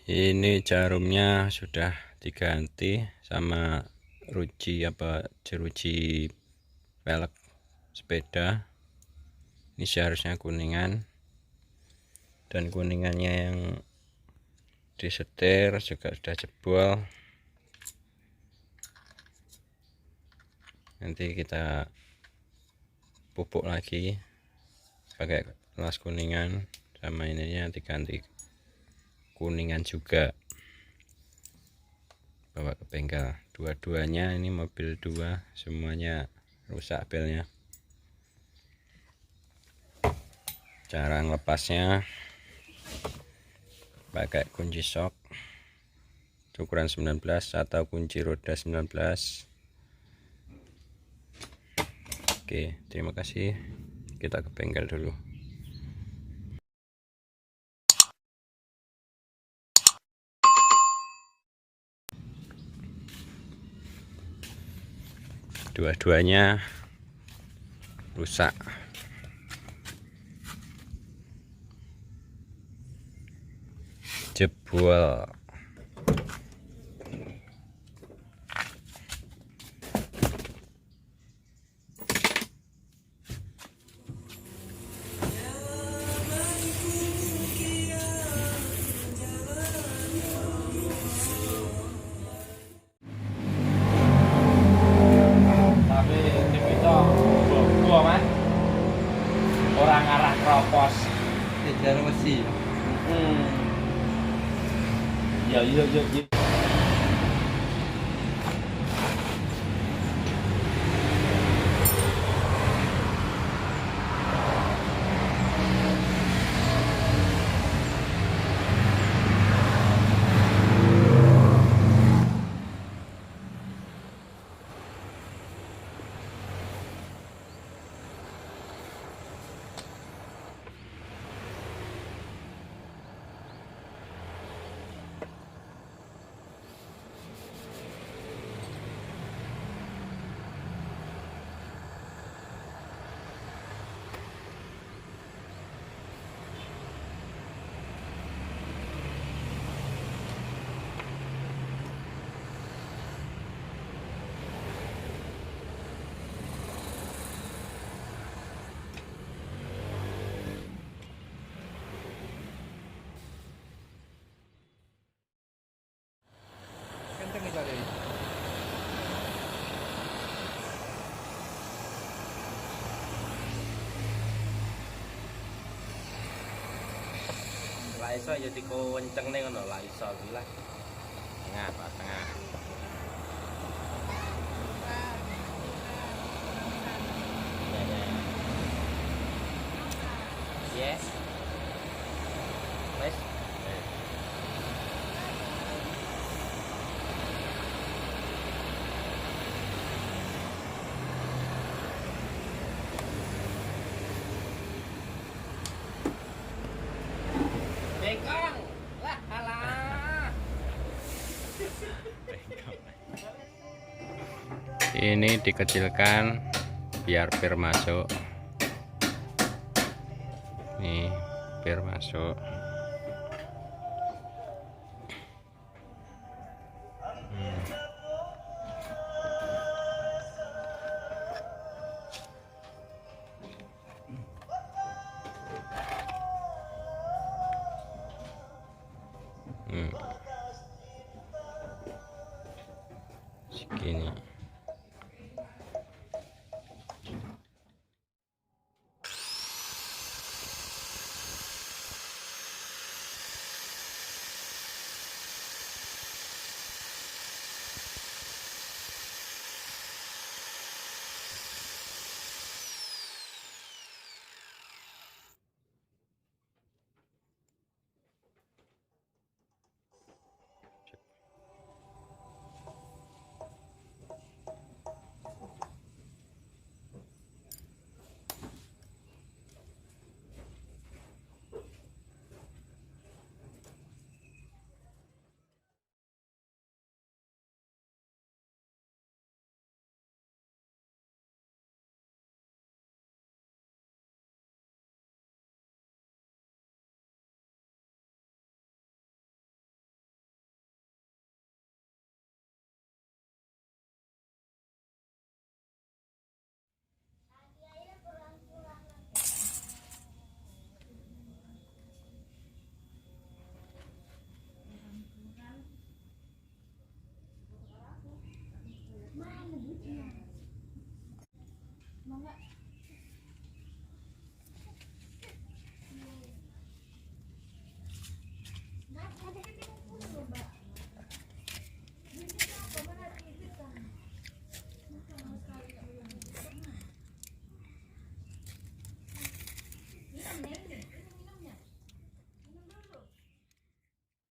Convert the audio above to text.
Ini jarumnya sudah diganti sama jeruji velg sepeda. Ini seharusnya kuningan, dan kuningannya yang disetir juga sudah jebol. Nanti kita pupuk lagi pakai las kuningan, sama ininya diganti kuningan juga. Bawa ke bengkel dua-duanya. Ini mobil dua, semuanya rusak belnya. Cara ngelepasnya pakai kunci sok ukuran 19 atau kunci roda 19. Oke, terima kasih. Kita ke bengkel dulu. Dua-duanya rusak. Jebol. Tapi tim itu gua man orang arah kropos Kejar mesin. ya iya. Kenceng itu tadi. Lah iso ya dikonceng ning ngono lah iso kuwi lah. Tengah, Pak, tengah. Yes. Wes. Bengkong. Lah alah. Ini dikecilkan biar pir masuk. Nih, pir masuk. Segini.